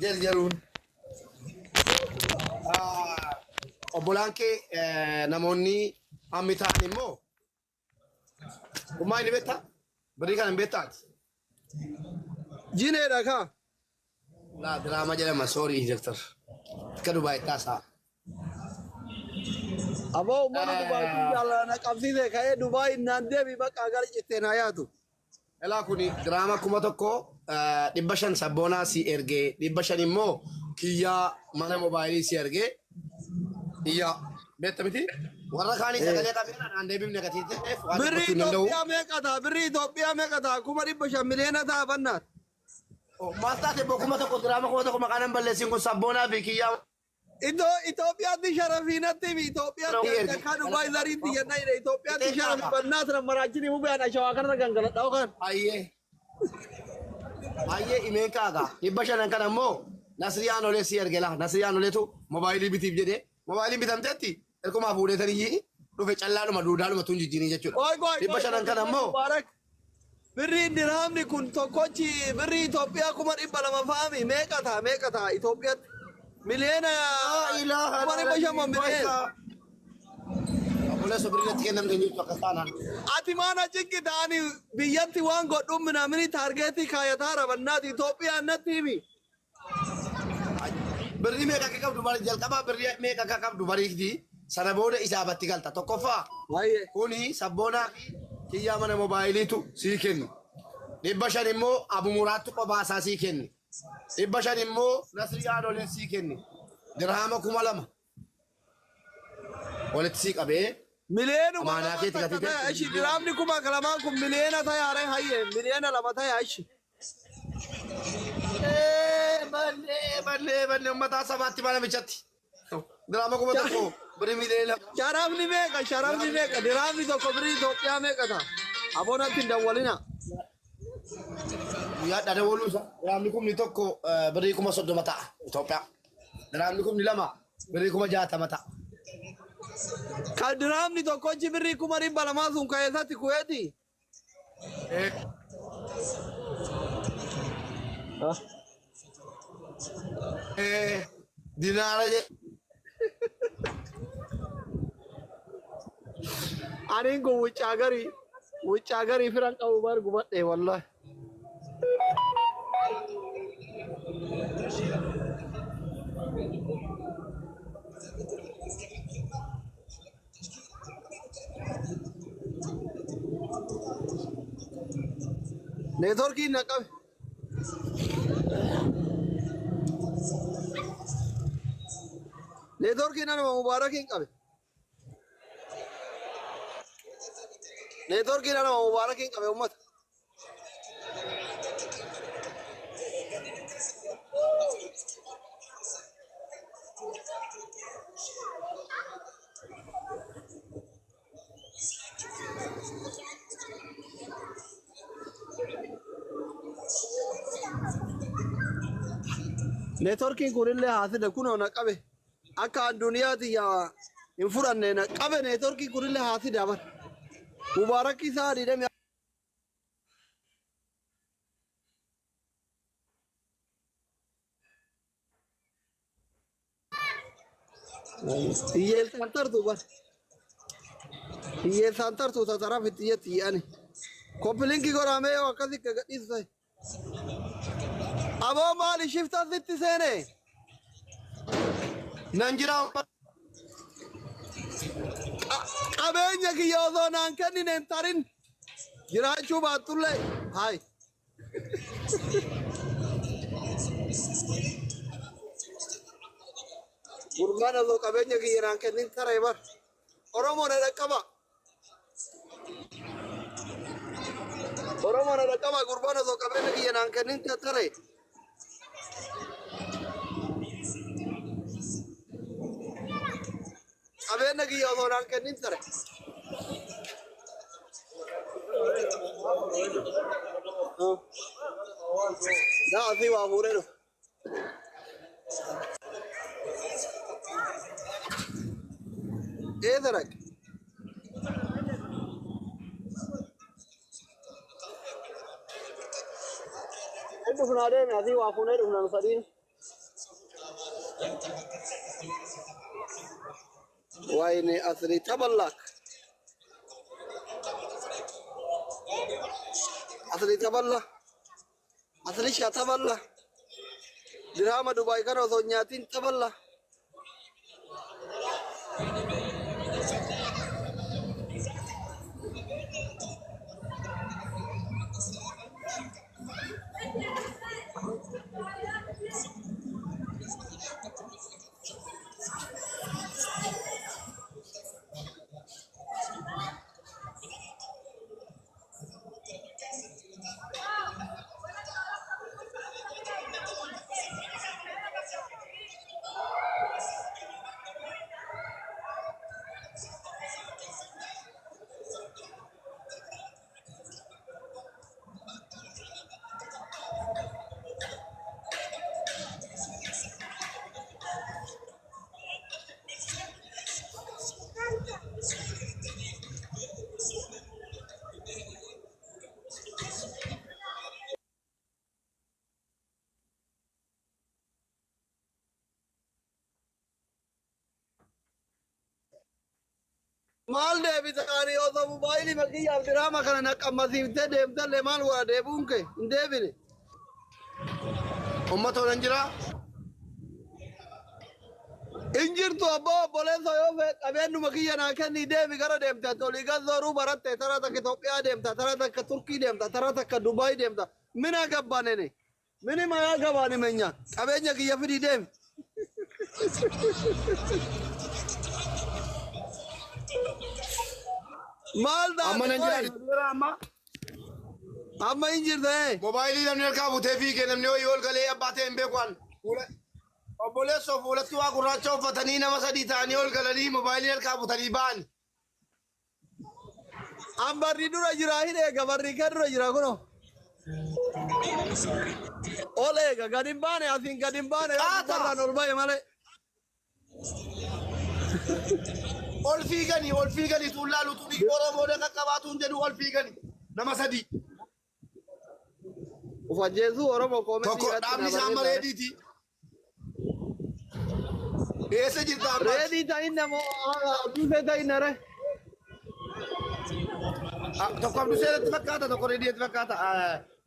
جرجرون obbolaan namoonni hammi ta'an immoo ummaa inni beektaa barii kana hin beektaati. Jineedha kaa. Laa diraamaa jedhama soorii doktor akka Dubaay taasaa. Aboo ummata Dubaatii jaalladha qabsiise ka'ee Dubaay naan deebi bakka gara citteen haa yaatu. Elaa kuni diraamaa 1,500 sabboonaa si ergee 500 immoo kiyyaa mana moobaayilii si ergee iyyaa beekta miti warra kaanii sagalee qabeera naan deebifne gatiiteef waan Birrii dubbachuu hin danda'u. Itoophiyaa meeqata? Birrii Itoophiyaa meeqata? 500 miliyoona ta'a bannaat. Maal taate boo 1,000 diraamaa 1,000 maqaan hin balleessin kun sabboonaa fi kiyyaa. Itoophiyaatti sharafiinatti Itoophiyaatti kan Dubaay zariitti jennaa Itoophiyaatti sharafi bannaat na maraachini mubeen ashawaa kanarra gangaladhaa kan. Ayyee imeen kaagaa 500 kan ammoo Nasriyaan olee si ergela Nasriyaan oleetu moobaayilii bitiif jedhee moobaayiliin bitamteetti ergumaa fuudhetanii dhufe callaadhuma duudhaadhuma tun jijjiirii jechuudha. 500 kan ammoo birrii dirhamni kun tokkochi birrii Itoophiyaa 200 faami meeqata Itoophiyaatti miliyoona 500 miliyoona. Boleh sobrilatti kennamte jechuudha akka taanaan. Ati maana cikki ta'anii biyyatti waan godhumina mini taargeetii kaayataa rabannaati Itoophiyaan natti himi. Birrii meeqa akka qabdu bari jalqabaa birrii meeqa akka qabdu bariifti sana booda isaabatti galta tokkoffaa. Kuni sabboonaa fi kiyyaa mana moobaayiliitu sii kennu. 500 immoo abumuraattu qobaasaa sii kenni. 500 immoo Nasriyaan olee sii kenni. Dirhama 2,000 walitti sii qabee. Miliyoona Amaanaa keetti gatite. Ashi dirhamni 2,000 kun miliyoona tayaare hayye miliyoona 2 tayaashi. Balle ummata sabaatti mana bichatti. Dirhama 1,000 birrii miliyoona. Sharafni meeqa dirhamni tokko birrii Itoophiyaa meeqa ta'a? Aboonatti hin dawwalina. Guyyaa dhadhawwaluusa dirhamni 1,000 birrii 30,000 ta'a Itoophiyaa. Dirhamni 2,000 birrii 60,000 ta'a. Kan dirhamni tokkochi birrii 200 sun keessatti kuweeti. Dinaara je. Aniin kun wuccaa garii firan qabu bar gubadhe wallahi. Networkiin na qabe. Networkiin nama Mubaarakiin qabe. Networkiin nama Mubaarakiin qabe ummata. Networkiin kunillee haasida kunoo na qabe akka addunyaatti yaa hin fudhanne na qabe networkiin kunillee haasida bar Mubaarakii isaa dhiidhame. Hiyyeessaan tartu bar hiyyeessaan tartu tataraaf itti jetti yaani koppilinkii godhamee yoo akkasii gadhiisu ta'e. Aboo maali shiftaan sitti seene? Nan jira. Qabeenya kiyya osoo naan kennine hin tarin jiraachuu baattullee hayi. Gurbaan osoo qabeenya kiyya naan kennin taree bar Oromoo na dhaqqaba. Oromoo na dhaqqaba gurbaan osoo qabeenya kiyya naan kennin taree. Qabeenya kiyya osoo naan kennin taree. Daa asii waa fuudhee dhufu. ايه درك انتو فنادين هذه وافونه فنان صدين وين أصلي تبلك أصلي تبلك أصلي شا تبلك درهم دبي كانوا صنياتين تبلك مال ده بتاعي أو موبايلي مكيّ عبد الرحمن كان نقم مسيب تدم تل مال وده بونك ده بني أمته ننجرا إنجر تو أبا بولن سويو في أبين مكيّ أنا كان ده بكرة دم تولي كذا برات ترى تك توبيا دم ترى تك تركي دم ترى تك دبي دم من أكبرني من ما أكبرني منيا أبين كي يفيد دم مال ده أما ننجرا أما إنجر ده موبايلي لم يركب وتفي كنا من يقول قال أباتين بيكوان أبولي سوفولا توا كراچو فتني نما سدي تاني يقول قال لي موبايلي يركب وتريبان أما ريدو رجراهي ده كبر ريكر رجراه كنو أولئك قديم بانه أثين قديم بانه برا نورباي ماله أول فيغني تولا لطولي كورا مودا كباتون جدو أول فيغني نما سدي وفجيزو ورمو كومنتي تكو دامني سامر ريدي ऐसे जितना ready time ना मो दूसरे टाइम ना रे तो कब दूसरे तबक्का तो रेडी तबक्का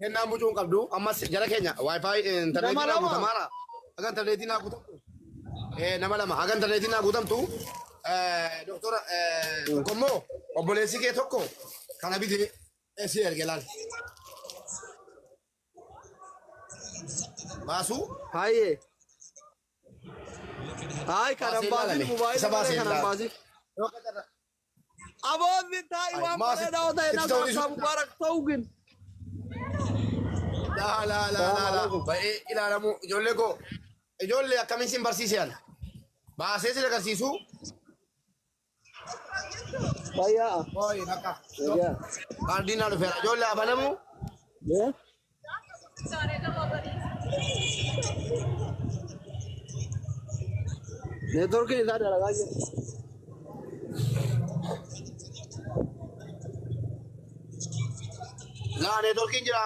है नाम मुझे कब दो अम्मा जरा क्या वाईफाई इंटरनेट ना कुछ हमारा अगर इंटरनेट ना कुछ nama lama hagan internetiin naa guutamtu doktora kommoo obboleessi kee tokko kana bitee si erge laal baasu haye hay kanan baasi mobaayil kanan baasi aboonni taa'i waan bareedaa oo ta'e nama mubaarak ta'uugin la baay'ee ilaalamu ijoollee koo ijoollee akkamiin sin barsiisan baasee si agarsiisu fayyaa ooyi nakka kaardiinaa dhufeera ijoollee abanamu networking इधर लगा के ना नेटवर्किंग जरा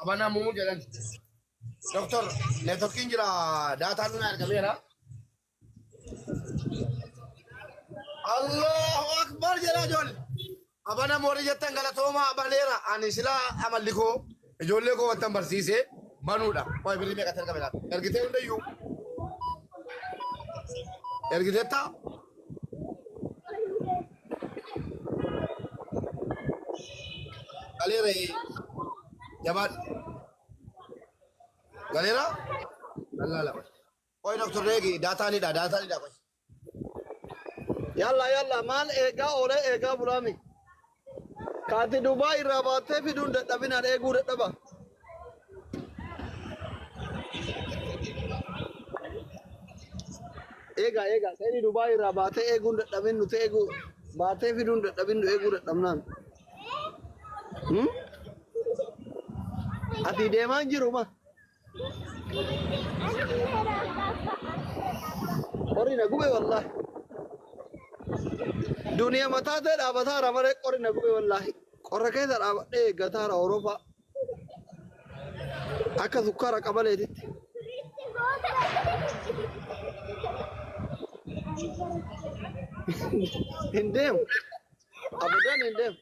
abana mumu jalan doktor networking jira data na kamera Allahu akbar jara jol abana mori jatan galatoma abanera anisila amaliko jolle ko watan barsise manuda koy bili me katar kamera ergite undayu ergideta galera jabat galera Allah koy doktor regi data ni da koy yalla yalla mal ega ore ega bulami kati dubai rabate fidun da dabina egu da daba ega sai dubai rabate egu da dabin nu te egu bate fidun da dabin nu egu da damnan ati deman jiru ma orina gube wallahi dunia mata te da bata ramare orina gube wallahi qorake da abade gatara oropa aka sukara kabale dit هندم ابدا هندم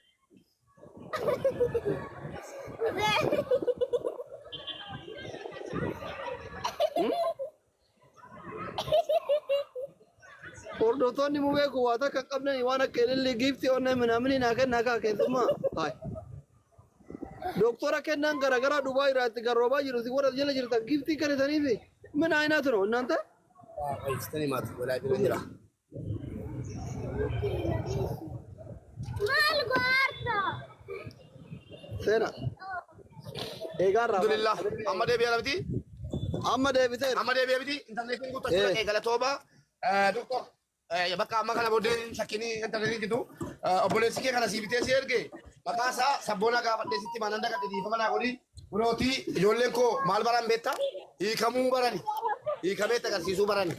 Hordoftoonni mubee kuwaata kan qabnan waan akka ilillee giiftii onnee minamni naa kennaa kaa keessummaa. Hai. Doktora kennan garagaraa Dubaay irraatti garroobaa jiru si warra jala jirtan giiftii kannitaniifi mina ayinaatu no እናንተ Istani maatu walaa bira jira. Mal guarda! Seena. Eegaarraa. Alhamdulillah. Amma deebi'aa labti. Amma deebiteera. Amma deebi'aa biti. Intarneetiin guuttachuu dhaqee galatooba. Doktor. Bakka amma kana booddee shakkinii intarneetiin jiru. Obboleessi kee kana siibitee si erge. Maqaa isaa sabboona gaafadhee sitti maananda gadhee dhiifama naa godhi. Kunooti ijoolleen koo maal baran beekta? Hiikamuu barani. Hiikameetti agarsiisuu barani.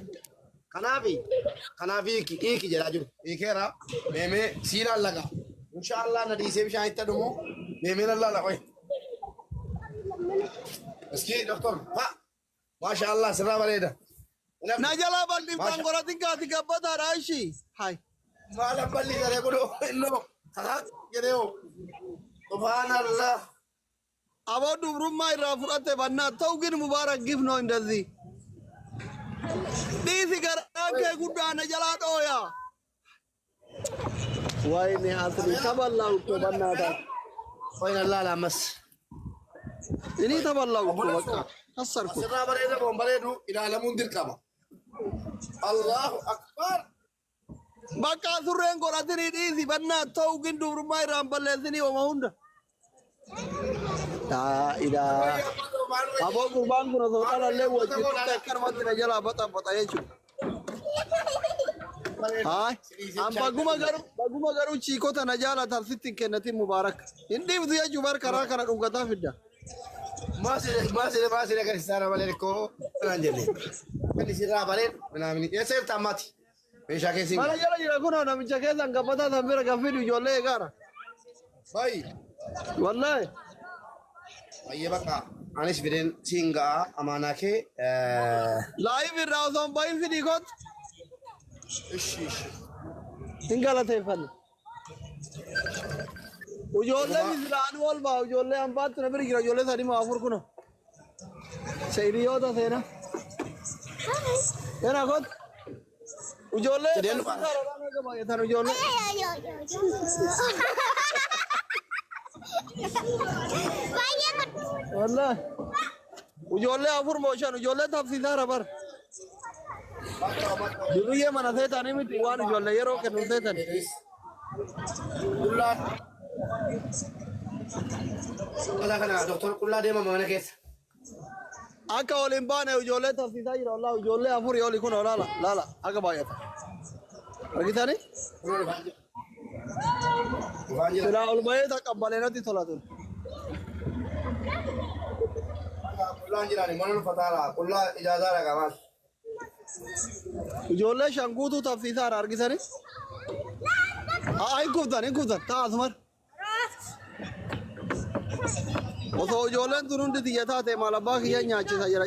Kanaaf hiiki jedhaa jiru. Hiikeera. Meemee siinaan laga. Inshaallah na dhiisee bishaan itti dhumu. Meemee nan laala qoy. Iski doktor. Ha. Maashaallah sirraa bareeda. Na jalaa bal'ii fangoratiin kaati gabbataadha ishii. Hai. Maal bal'ii garee godhoo innoo kakak jedhee Subhaanallah. Aboo dubrummaa irraa fudhatte bannaa ta'u gin mubaarak gifnoo indazii. Dhiisi garaa kee guddaa na jalaa dhooyaa. Wayne asli taballaa uttoo bannaa taate. Qoyin allaala ammas. Ini taballaa uttoo bakka. Assar kun. Sirraa bareeda boon bareedu ilaalamuun dirqama. Allahu akbar. Bakka surreen godhatanii dhiisi bannaa ta'u gin dubrummaa irraan balleessinii ooma hunda. Taa idaa. Aboo gurbaan kun osoo dhalallee wajjin tuqee akkanumatti na jalaa baxabbaxa jechuudha. Hai. Baguma garuu chiikota na jaalatan sitti hin kennatin mubaarak. Hin dhiibdu jechuun bar karaa kana dhugataa fidda. Maasile agarsiisaa malee koo kanaan jenne. Kan isirraa bareedu naamni eessa jirta ammaati? Meeshaa keessi. Mana jala jira kunoo namicha keessan gabbataa san bira kan fidu ijoollee eegaara. Bayi. Wallahi. Baay'ee bakka anis fideen siin ga'a amaanaa kee. Laayif irraa osoo hin bahin fidii kooti. Ishi. Hin galateeffanne. Ijoollee misilaan ol ba'a ijoollee hambaatti na bira jira ijoollee sadii moo afur kunoo. Seeriyoota seena. Seena kooti. Ijoollee saaraan eega baay'atan ijoollee. Wallahi. Ijoollee afur moo shan ijoollee tafsiisaara bar. Duriyyee mana seetanii miti waan ijoollee yeroo kennu seetan. Qullaa. Qullaa kana doktor qullaa deema mana keessa. Akka waliin baane ijoollee tafsiisaa jira wallahi ijoollee afur yoo kun laala akka baay'ata. Argitanii? Silaa ol bahee taqabbaleenatti tolatu. Qullaan jiraani mana uffataa qullaa ijaazaadha qabaas. Ijoollee shan guutuu tafsiisaadha argitanii? Hin kuftan taa'asumar. Osoo ijoolleen tun hundi xiyya taate maal abbaa kiyya nyaachisa jira.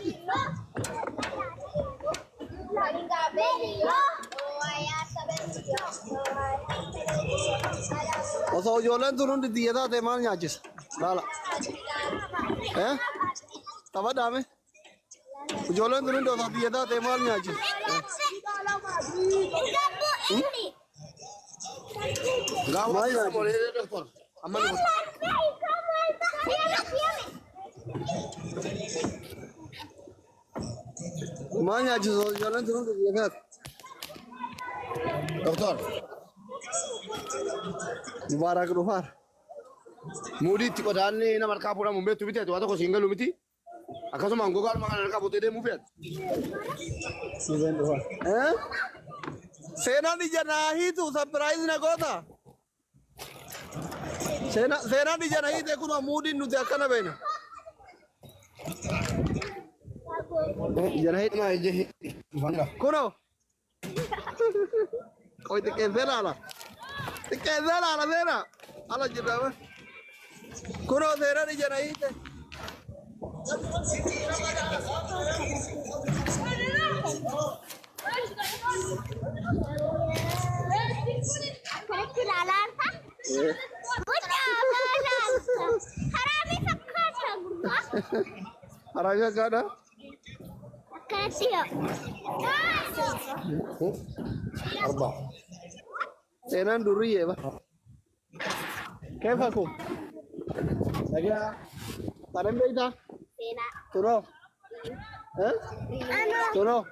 Osoo ijoolleen tun hundi xiyya taate maal nyaachisa? Laala. Tapha daame. Ijoolleen tun hundi osoo xiyya taate maal nyaachisa? Gaafa isa moolee doktor. Amma ni maal nyaachisa ijoolleen tun hundi xiyya taate? doktor. Mubaarak dhufaan. Mudiitti qodaanni nama harkaa fuudhamu beektu biteetu waa tokko siin galu miti. Akkasuma gogaan maqaan harkaa butee deemuu fe'atu. Seenaan ija naa hiitu sapiraayiz na goota. Seenaan ija na hiite kun muudiin nuti akkana beena. Ija na hiite. Kuno. Qoy xiqqeessee laala. Xiqqeessee laala seena. Ala jirra. Kuno seenaan ija na hiite. Raga kada. Kasih. 4 Senan duriye ba. Kaifakum? Lagi tarim beda. Sena. Tuno. Eh? Ano? Tuno.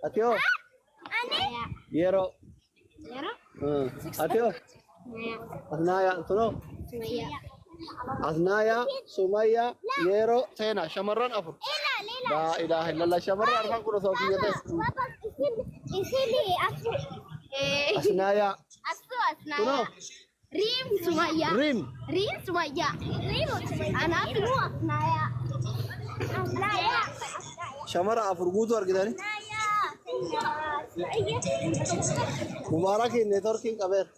Atio. Ane? Yero. Yara? Atio. Asnaya. Tuno. Sumaya. Asnaya. Sumaya. Yero. Sena. Shamarran afur. Ela, Lela. La ilaha illallah. Shamarran arfan kuno sokiyate. Papa, isili aku. Asnaya. Asu Tuno. Asnaya. Rim Sumaya. Rim. Rim Sumaya. Rim Sumaya. Anak lu Asnaya. Asnaya. Shamara afur gutu argidani. Asnaya. Mubarak networking kaber.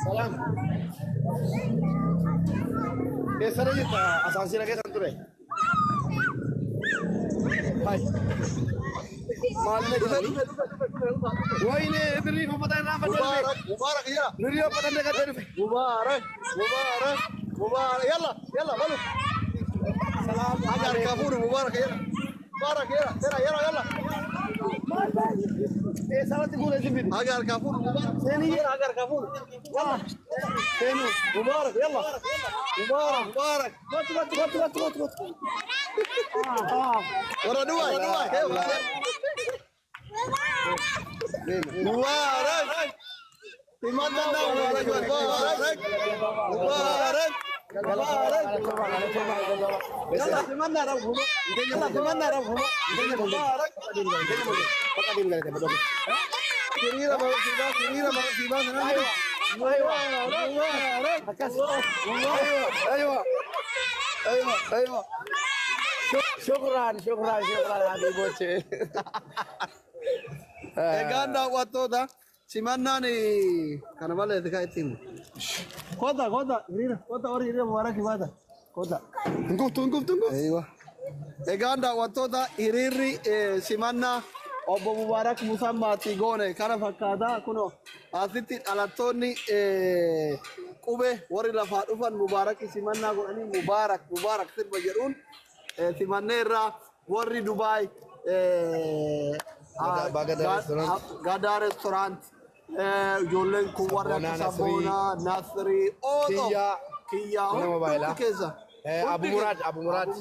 Salam. Sana jita asansi lagi santure. Hai. Malle di. Wah ini beri pematahan apa Mubarak. Mubarak ya. Beri pematahan dekat dari. Mubarak. Mubarak. Mubarak. Yalla. Yalla balu. Salam. Agar kafur Mubarak ya. Mubarak ya. Yalla yalla. Salah timbul aja bin. Agar kafur Mubarak. Seni agar kafur. Yalla. Seni Mubarak yalla. Mubarak. Mubarak. Wat. Orang dua. Mubarak. Timanda Mubarak. Mubarak. Mubarak. Yalla timanda rabu. Yalla timanda rabu. Mubarak. Kirira Mubarak. Ayo. Syukran hadi bocce. Ganda waktu dah. Si mana ni? Karena malah dekat tim. Kota. Kota orang ini Mubarak gimana? Kota. Tunggu. Ayo. Ganda waktu dah iriri si mana? Obbo Mubarak musamma tigone kana fakkaata kuno asitti dhalattoonni qube warri lafaa dhufan Mubarak simannaa godhanii Mubarak sirba jedhuun simanneerraa warri Dubaay Gada restaurant ijoolleen kun warri akka Saboonaa Nasrii Kiyyaa hundi keessa Abu Murad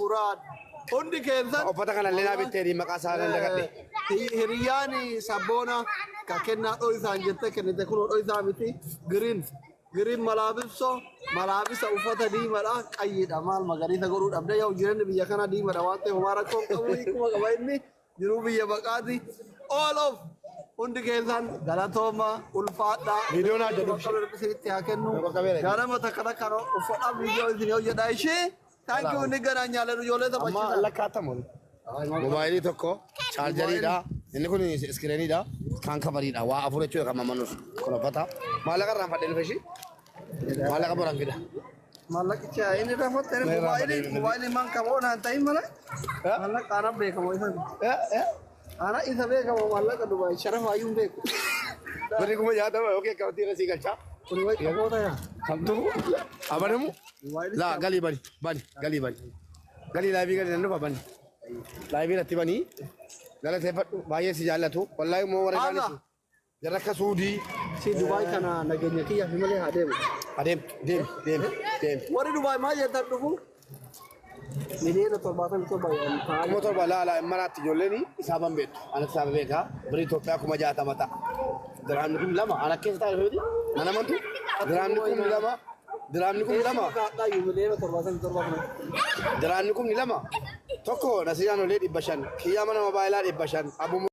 hundi keessan uffata kana illee bittee maqaa isaa nan dagadhe. Hiriyaani Saboona ka kennaa dhoo isaan jette kennite kun dhoo isaa miti giriin malaabisa uffata diimaadha qayyiidha maal magariisa godhuu dhabde yoo jireenya biyya kana diimaadha waan ta'eef homaa rakkoon qabu hiikuma qaba inni jiruu biyya baqaati all of hundi keessan galatooma ulfaadha Viidiyoon haa jedhu isinitti haa kennu ganama takka takka uffadha viidiyoo isin hojjedha ishee thank you inni ganaa nyaaleen ijoollee amma taphachiisa. lakkaatamu. Mobaayilii tokko chaarjariidha. Inni kun iskiriiniidha. Kan kabariidha. Waa afur jechuudha kan mammanus. Kun uffata. Maallaqa irraan fadhee dhufe ishii. Maallaqa biraan fida. Mallaqicha ini dapat dari mobaili mang kamu nanti mana? Mallaq anak beekamu isan. Anak isa beekamu mallaq Dubai syaraf ayun beeku. Beri kuma jaata ma oke kau tira si galcha. Kuni wai kamu tanya. Samtu. Abanamu? La gali bani. Gali laabii gali nandu bani. Laabii natti bani. Gala teeffadhu baay'ee si jaallatu. Wallaahi moo warra gaanis. Jarra akka Suudii. Si Dubai kana nageenya kiyya fi malee haa deemu. Deem. Warri Dubai maal jettan dhufu? Miliyoona 77 Kuma torba laala manaatti ijoolleen isaa ban beektu. Anak isaa beekaa. Biri Itoophiyaa kuma 60 ta'a. Diraamni kun lama. Anak keessa taa'e feeti. Mana mantu. Diraamni kun lama. Miliyoona 77 Diraamni kun lama. Tokko nasiyaan olee 500. Kiyyaa mana mobaayilaa 500.